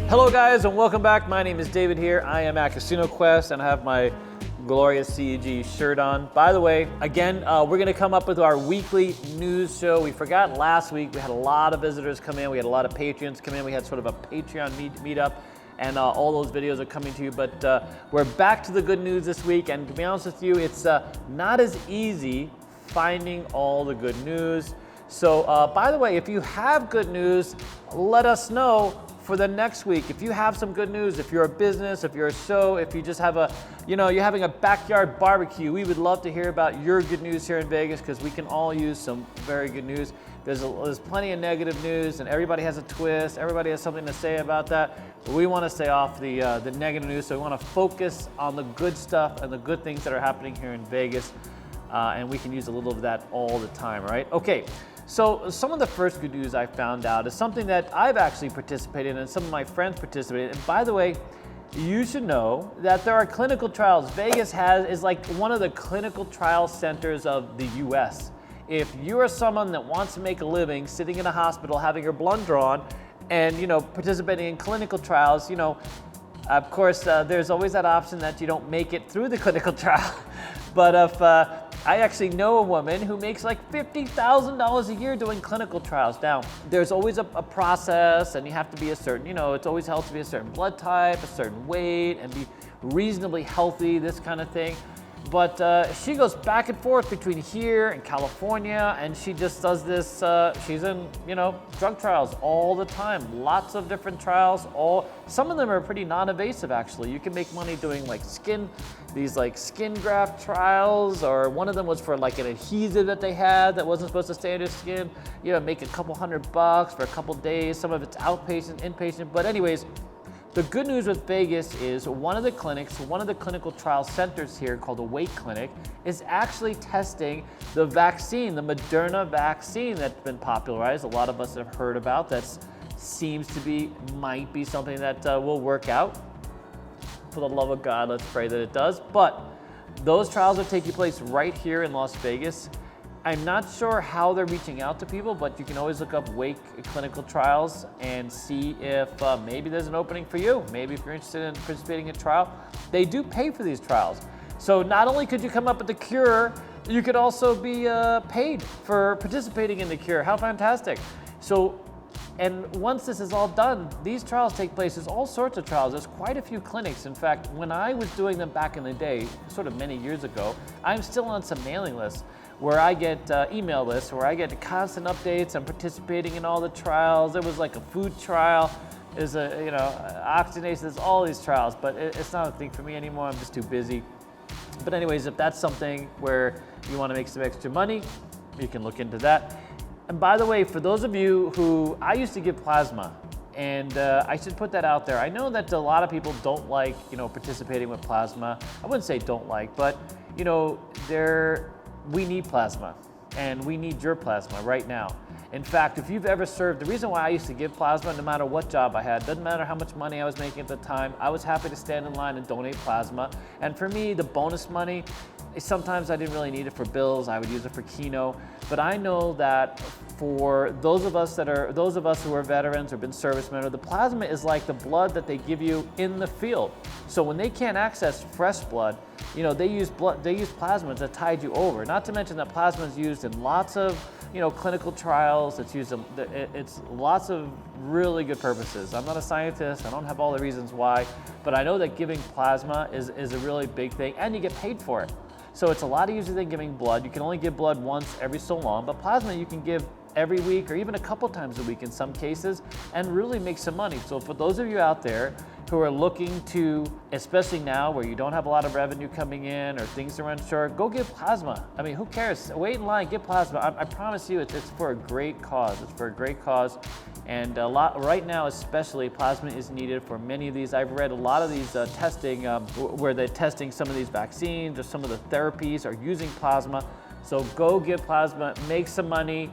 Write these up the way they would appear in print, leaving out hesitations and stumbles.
Hello guys and welcome back. My name is David here. I am at Casino Quest and I have my glorious CEG shirt on. By the way, again, we're gonna come up with our weekly news show. We forgot last week, we had a lot of visitors come in, we had a lot of Patreons come in, we had sort of a Patreon meetup, and all those videos are coming to you, but we're back to the good news this week, and to be honest with you, it's not as easy finding all the good news. So by the way, if you have good news, let us know for the next week. If you have some good news, if you're a business, if you're a show, if you just have a, you're having a backyard barbecue, we would love to hear about your good news here in Vegas because we can all use some very good news. There's plenty of negative news and everybody has a twist, everybody has something to say about that. But we want to stay off the negative news, so we want to focus on the good stuff and the good things that are happening here in Vegas. And we can use a little of that all the time, right? Okay. So some of the first good news I found out is something that I've actually participated in and some of my friends participated in. And by the way, you should know that there are clinical trials. Vegas is like one of the clinical trial centers of the US. If you are someone that wants to make a living sitting in a hospital having your blood drawn and participating in clinical trials, of course there's always that option that you don't make it through the clinical trial. But if I actually know a woman who makes like $50,000 a year doing clinical trials. Now, there's always a process and you have to be a certain, it's always helped to be a certain blood type, a certain weight, and be reasonably healthy, this kind of thing. But she goes back and forth between here and California, and she just does this, she's in, drug trials all the time. Lots of different trials, some of them are pretty non-invasive actually. You can make money doing like skin graft trials, or one of them was for like an adhesive that they had that wasn't supposed to stay on your skin. Make a couple $100 for a couple days. Some of it's outpatient, inpatient, but anyways, the good news with Vegas is one of the clinical trial centers here called the Wake Clinic is actually testing the vaccine, the Moderna vaccine that's been popularized. A lot of us have heard about that might be something that will work out. For the love of God, let's pray that it does. But those trials are taking place right here in Las Vegas. I'm not sure how they're reaching out to people, but you can always look up Wake clinical trials and see if maybe there's an opening for you. Maybe if you're interested in participating in a trial, they do pay for these trials. So not only could you come up with the cure, you could also be paid for participating in the cure. How fantastic. And once this is all done, these trials take place. There's all sorts of trials. There's quite a few clinics. In fact, when I was doing them back in the day, sort of many years ago, I'm still on some mailing lists where I get email lists, where I get constant updates. I'm participating in all the trials. There was like a food trial. There's oxygenation. There's all these trials, but it's not a thing for me anymore. I'm just too busy. But anyways, if that's something where you want to make some extra money, you can look into that. And by the way, for those of you I used to give plasma, and I should put that out there. I know that a lot of people don't like, participating with plasma. I wouldn't say don't like, but we need plasma, and we need your plasma right now. In fact, if you've ever served, the reason why I used to give plasma, no matter what job I had, doesn't matter how much money I was making at the time, I was happy to stand in line and donate plasma. And for me, the bonus money, sometimes I didn't really need it for bills. I would use it for Keno. But I know that for those of us who are veterans or been servicemen, the plasma is like the blood that they give you in the field. So when they can't access fresh blood, they use plasma to tide you over. Not to mention that plasma is used in lots of clinical trials. It's lots of really good purposes. I'm not a scientist. I don't have all the reasons why, but I know that giving plasma is a really big thing, and you get paid for it. So it's a lot easier than giving blood. You can only give blood once every so long, but plasma you can give every week or even a couple times a week in some cases and really make some money. So for those of you out there who are looking to, especially now where you don't have a lot of revenue coming in or things are unsure, go give plasma. I mean, who cares? Wait in line, give plasma. I promise you it's for a great cause. It's for a great cause. And right now especially, plasma is needed for many of these. I've read a lot of these testing where they're testing some of these vaccines or some of the therapies are using plasma. So go give plasma, make some money,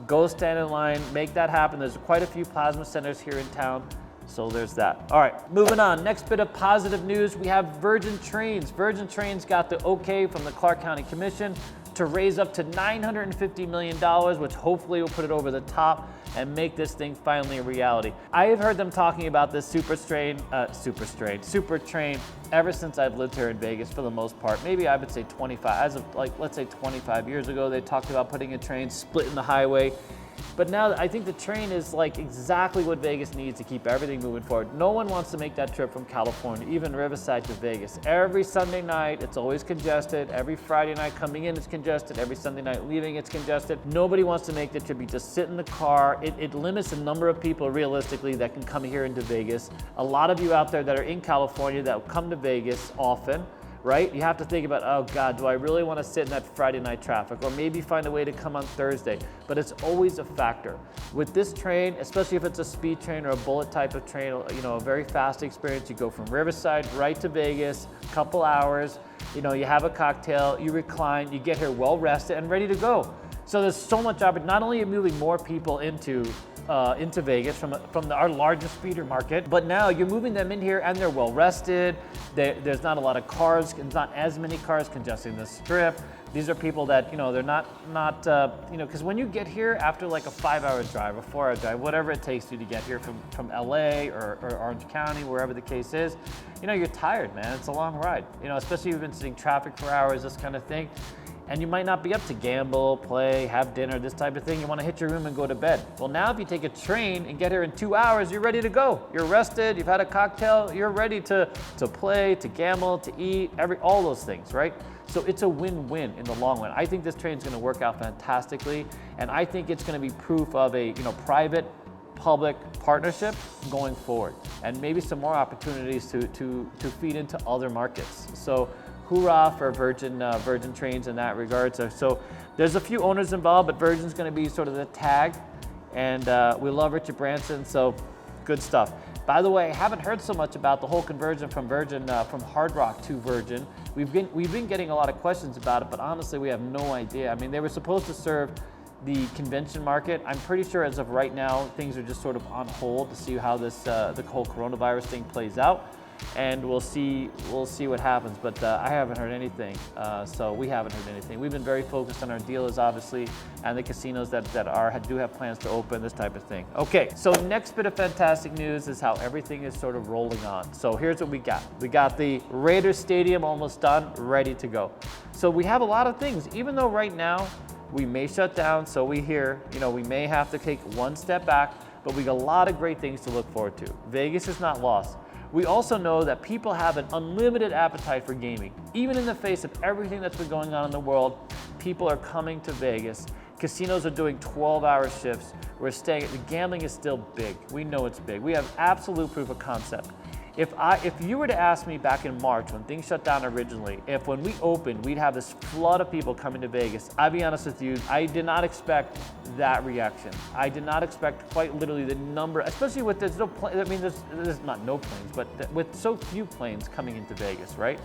go stand in line, make that happen. There's quite a few plasma centers here in town. So there's that. All right, moving on. Next bit of positive news, we have Virgin Trains. Virgin Trains got the okay from the Clark County Commission to raise up to $950 million, which hopefully will put it over the top and make this thing finally a reality. I have heard them talking about this super train ever since I've lived here in Vegas for the most part. Maybe I would say 25, as of like, let's say 25 years ago, they talked about putting a train splitting the highway. But now I think the train is like exactly what Vegas needs to keep everything moving forward. No one wants to make that trip from California, even Riverside to Vegas. Every Sunday night, it's always congested. Every Friday night coming in, it's congested. Every Sunday night leaving, it's congested. Nobody wants to make the trip. You just sit in the car. It limits the number of people realistically that can come here into Vegas. A lot of you out there that are in California that will come to Vegas often, right? You have to think about, oh God, do I really want to sit in that Friday night traffic? Or maybe find a way to come on Thursday. But it's always a factor. With this train, especially if it's a speed train or a bullet type of train, you know, a very fast experience, you go from Riverside right to Vegas, couple hours, you know, you have a cocktail, you recline, you get here well rested and ready to go. So there's so much opportunity. Not only are you moving more people into Vegas from our largest feeder market, but now you're moving them in here and they're well rested. There's not a lot of cars, not as many cars congesting the strip. These are people that, you know, they're not you know, because when you get here after like a 5-hour drive, a 4-hour drive, whatever it takes you to get here from LA or Orange County, wherever the case is, you know, you're tired, man. It's a long ride, you know, especially if you've been sitting traffic for hours, this kind of thing. And you might not be up to gamble, play, have dinner, this type of thing. You want to hit your room and go to bed. Well, now if you take a train and get here in 2 hours, you're ready to go. You're rested, you've had a cocktail, you're ready to play, to gamble, to eat, all those things, right? So it's a win-win in the long run. I think this train's going to work out fantastically, and I think it's going to be proof of a, you know, private public partnership going forward, and maybe some more opportunities to feed into other markets. So hoorah for Virgin Trains in that regard. So there's a few owners involved, but Virgin's going to be sort of the tag, and we love Richard Branson, so good stuff. By the way, I haven't heard so much about the whole conversion from Virgin, from Hard Rock to Virgin. We've been getting a lot of questions about it, but honestly, we have no idea. I mean, they were supposed to serve the convention market. I'm pretty sure as of right now, things are just sort of on hold to see how this the whole coronavirus thing plays out, and we'll see what happens. But I haven't heard anything, so we haven't heard anything. We've been very focused on our dealers, obviously, and the casinos that do have plans to open, this type of thing. Okay, so next bit of fantastic news is how everything is sort of rolling on. So here's what we got. We got the Raiders Stadium almost done, ready to go. So we have a lot of things, even though right now we may shut down, so we hear, you know, we may have to take one step back, but we got a lot of great things to look forward to. Vegas is not lost. We also know that people have an unlimited appetite for gaming. Even in the face of everything that's been going on in the world, people are coming to Vegas. Casinos are doing 12-hour shifts. The gambling is still big. We know it's big. We have absolute proof of concept. If you were to ask me back in March when things shut down originally, if when we opened we'd have this flood of people coming to Vegas, I'll be honest with you, I did not expect that reaction. I did not expect quite literally the number, especially with there's no plane. I mean, there's not no planes, but with so few planes coming into Vegas, right?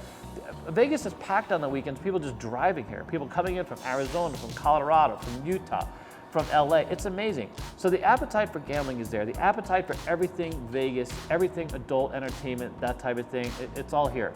Vegas is packed on the weekends. People just driving here. People coming in from Arizona, from Colorado, from Utah, from LA. It's amazing. So the appetite for gambling is there. The appetite for everything Vegas, everything adult entertainment, that type of thing, it's all here.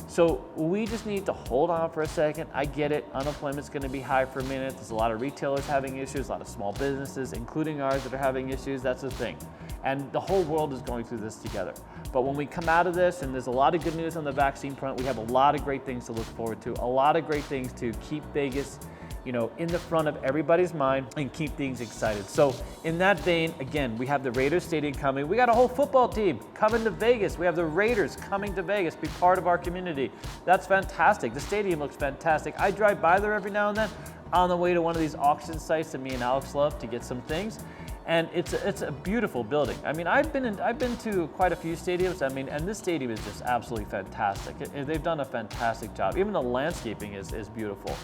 So we just need to hold on for a second. I get it. Unemployment's going to be high for a minute. There's a lot of retailers having issues, a lot of small businesses, including ours, that are having issues. That's the thing. And the whole world is going through this together. But when we come out of this, and there's a lot of good news on the vaccine front, we have a lot of great things to look forward to, a lot of great things to keep Vegas, you know, in the front of everybody's mind and keep things excited. So in that vein, again, we have the Raiders Stadium coming. We got a whole football team coming to Vegas. We have the Raiders coming to Vegas, be part of our community. That's fantastic. The stadium looks fantastic. I drive by there every now and then on the way to one of these auction sites that me and Alex love to get some things. And it's a beautiful building. I mean, I've been to quite a few stadiums. I mean, and this stadium is just absolutely fantastic. They've done a fantastic job. Even the landscaping is beautiful.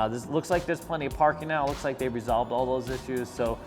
This looks like there's plenty of parking now. It looks like they've resolved all those issues. So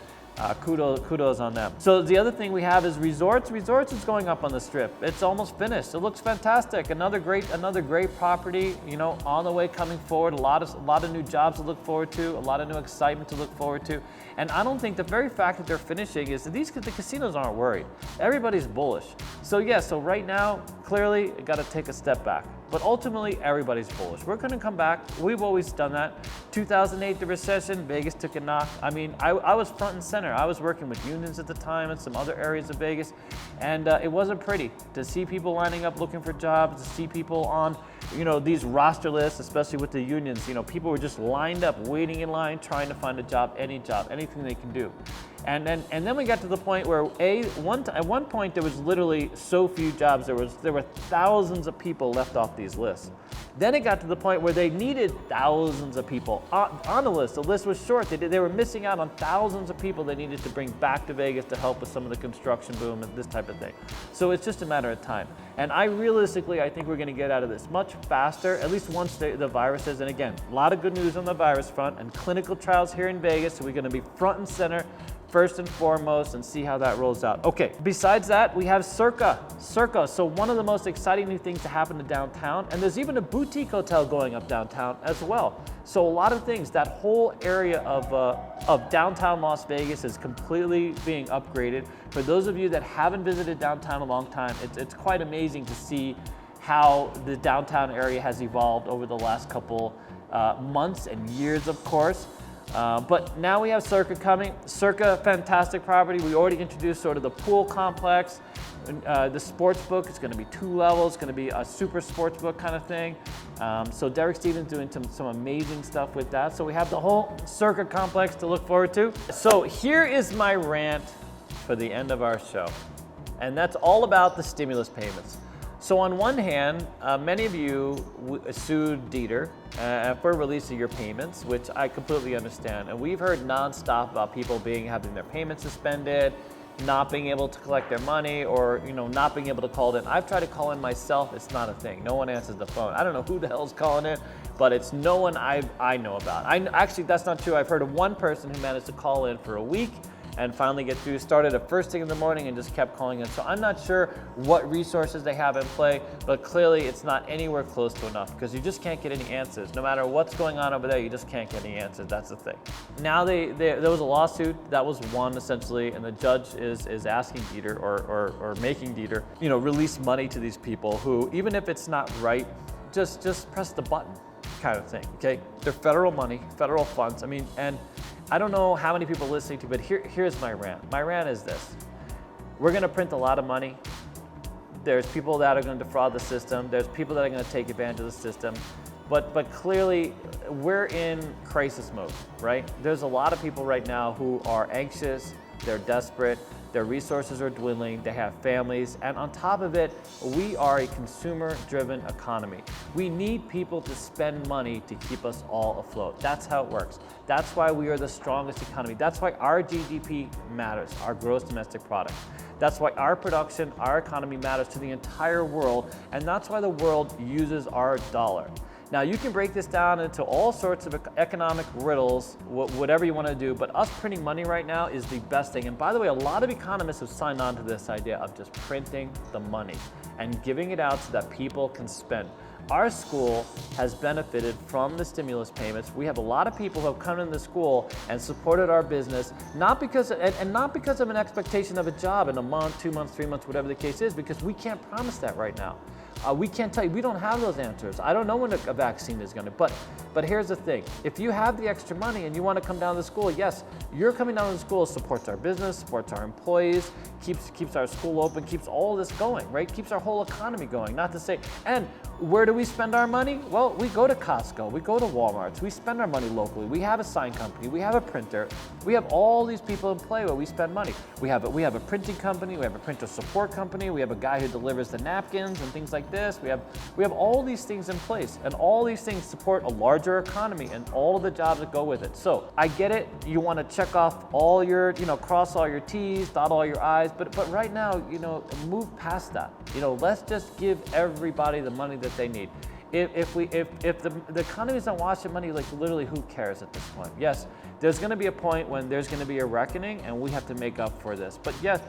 kudos on them. So the other thing we have is resorts. Resorts is going up on the strip. It's almost finished. It looks fantastic. Another great property, you know, on the way, coming forward. A lot of new jobs to look forward to, a lot of new excitement to look forward to. And I don't think the very fact that they're finishing is that the casinos aren't worried. Everybody's bullish. So yeah, so right now, clearly, got to take a step back. but ultimately everybody's bullish. We're gonna come back. We've always done that. 2008, the recession, Vegas took a knock. I mean, I was front and center. I was working with unions at the time and some other areas of Vegas, and it wasn't pretty to see people lining up looking for jobs, to see people on, these roster lists, especially with the unions. People were just lined up, waiting in line, trying to find a job, anything they can do. And then we got to the point where at one point there was literally so few jobs, there were thousands of people left off these lists. Then it got to the point where they needed thousands of people on the list. The list was short. They were missing out on thousands of people they needed to bring back to Vegas to help with some of the construction boom and this type of thing. So it's just a matter of time. And I think we're going to get out of this much faster, at least once the virus is. And again, a lot of good news on the virus front and clinical trials here in Vegas. So we're going to be front and center first and foremost and see how that rolls out. Okay, besides that, we have Circa. So one of the most exciting new things to happen to downtown, and there's even a boutique hotel going up downtown as well. So a lot of things, that whole area of downtown Las Vegas is completely being upgraded. For those of you that haven't visited downtown in a long time, it's quite amazing to see how the downtown area has evolved over the last couple months and years, of course. But now we have Circa coming. Circa, fantastic property. We already introduced sort of the pool complex. The sports book is going to be 2 levels, going to be a super sports book kind of thing. So Derek Stevens doing some amazing stuff with that. So we have the whole Circa complex to look forward to. So here is my rant for the end of our show. And that's all about the stimulus payments. So on one hand, many of you sued Dieter for releasing your payments, which I completely understand. And we've heard nonstop about people having their payments suspended, not being able to collect their money, or not being able to call it in. I've tried to call in myself. It's not a thing. No one answers the phone. I don't know who the hell's calling in, but it's no one I know about. Actually, that's not true. I've heard of one person who managed to call in for a week and finally get through. Started at first thing in the morning and just kept calling in. So I'm not sure what resources they have in play, but clearly it's not anywhere close to enough because you just can't get any answers. No matter what's going on over there, you just can't get any answers. That's the thing. Now there was a lawsuit that was won essentially, and the judge is asking Dieter or making Dieter, release money to these people who, even if it's not right, just press the button kind of thing. Okay, they're federal money, federal funds. I mean, and I don't know how many people are listening to, but here's my rant. My rant is this. We're going to print a lot of money. There's people that are going to defraud the system. There's people that are going to take advantage of the system. But clearly, we're in crisis mode, right? There's a lot of people right now who are anxious. They're desperate. Their resources are dwindling, they have families, and on top of it, we are a consumer-driven economy. We need people to spend money to keep us all afloat. That's how it works. That's why we are the strongest economy. That's why our GDP matters, our gross domestic product. That's why our production, our economy matters to the entire world, and that's why the world uses our dollar. Now, you can break this down into all sorts of economic riddles, whatever you want to do, but us printing money right now is the best thing. And by the way, a lot of economists have signed on to this idea of just printing the money and giving it out so that people can spend. Our school has benefited from the stimulus payments. We have a lot of people who have come into the school and supported our business, not because of an expectation of a job in a month, 2 months, 3 months, whatever the case is, because we can't promise that right now. We can't tell you, we don't have those answers. I don't know when a vaccine is going to, but here's the thing. If you have the extra money and you want to come down to school, yes, you're coming down to school, supports our business, supports our employees, keeps our school open, keeps all this going, right? Keeps our whole economy going, not to say, and where do we spend our money? Well, we go to Costco, we go to Walmart, we spend our money locally, we have a sign company, we have a printer, we have all these people in play where we spend money. We have a printing company, we have a printer support company, we have a guy who delivers the napkins and things like this. We have all these things in place, and all these things support a larger economy and all of the jobs that go with it. So I get it, you want to check off all your, cross all your T's, dot all your I's, but right now, move past that. Let's just give everybody the money that they need. If the economy's not washing money, like literally who cares at this point? Yes, there's going to be a point when there's going to be a reckoning and we have to make up for this. But yes,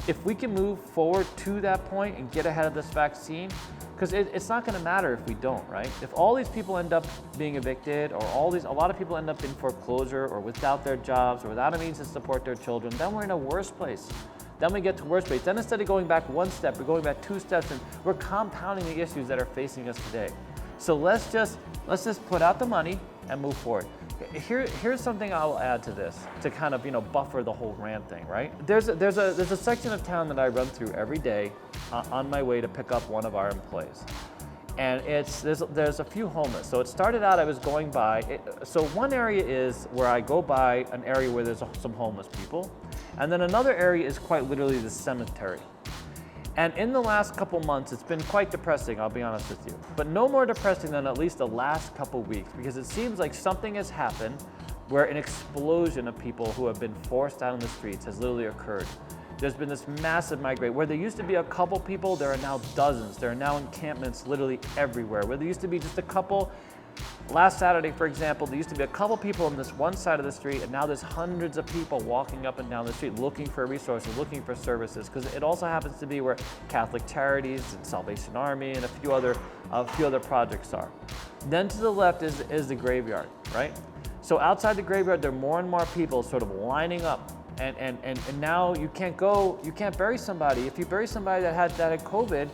if we can move forward to that point and get ahead of this vaccine, Because it's not going to matter if we don't, right? If all these people end up being evicted, or a lot of people end up in foreclosure or without their jobs or without a means to support their children, then we're in a worse place. Then we get to worse place. Then instead of going back one step, we're going back 2 steps, and we're compounding the issues that are facing us today. So let's just put out the money and move forward. Here's something I'll add to this to kind of buffer the whole rant thing, right? There's a section of town that I run through every day on my way to pick up one of our employees, and there's a few homeless. So it started out I was going by. So one area is where I go by an area where there's some homeless people, and then another area is quite literally the cemetery. And in the last couple months, it's been quite depressing, I'll be honest with you. But no more depressing than at least the last couple weeks, because it seems like something has happened where an explosion of people who have been forced out on the streets has literally occurred. There's been this massive migration. Where there used to be a couple people, there are now dozens. There are now encampments literally everywhere. Where there used to be just a couple, last Saturday, for example, there used to be a couple people on this one side of the street, and now there's hundreds of people walking up and down the street looking for resources, looking for services, because it also happens to be where Catholic Charities and Salvation Army and a few other projects are. Then to the left is the graveyard, right? So outside the graveyard, there are more and more people sort of lining up, and now you can't bury somebody. If you bury somebody that had COVID,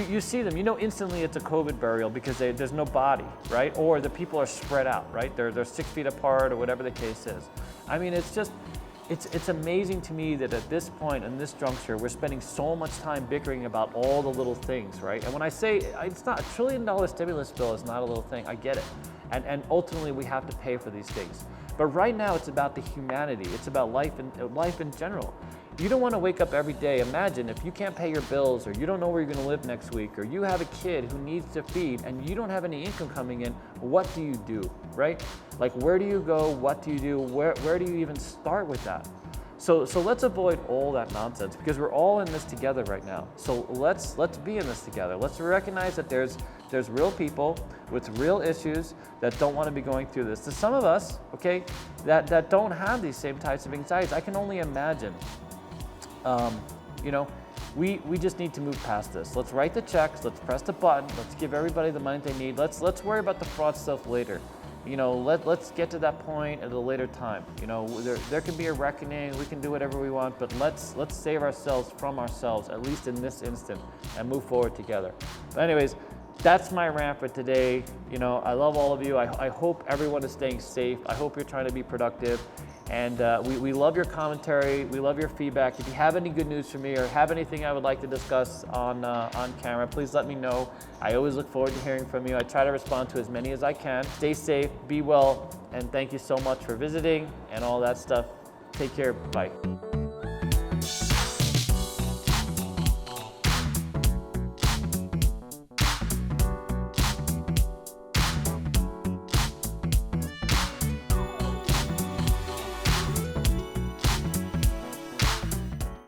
you see them, instantly it's a COVID burial because there's no body, right? Or the people are spread out, right? They're 6 feet apart or whatever the case is. I mean, it's amazing to me that at this point, in this juncture, we're spending so much time bickering about all the little things, right? And when I say it's not, $1 trillion stimulus bill is not a little thing, I get it. And ultimately we have to pay for these things. But right now it's about the humanity, it's about life in general. You don't want to wake up every day. Imagine if you can't pay your bills, or you don't know where you're going to live next week, or you have a kid who needs to feed and you don't have any income coming in. What do you do, right? Like, where do you go? What do you do? Where do you even start with that? So let's avoid all that nonsense, because we're all in this together right now. So let's be in this together. Let's recognize that there's real people with real issues that don't want to be going through this. To some of us, okay, that don't have these same types of anxieties, I can only imagine. We just need to move past this. Let's write the checks, let's press the button, let's give everybody the money they need. Let's worry about the fraud stuff later. Let's get to that point at a later time. There can be a reckoning, we can do whatever we want, but let's save ourselves from ourselves, at least in this instant, and move forward together. But anyways, that's my rant for today. I love all of you. I hope everyone is staying safe. I hope you're trying to be productive. And we love your commentary. We love your feedback. If you have any good news for me or have anything I would like to discuss on camera, please let me know. I always look forward to hearing from you. I try to respond to as many as I can. Stay safe, be well, and thank you so much for visiting and all that stuff. Take care. Bye.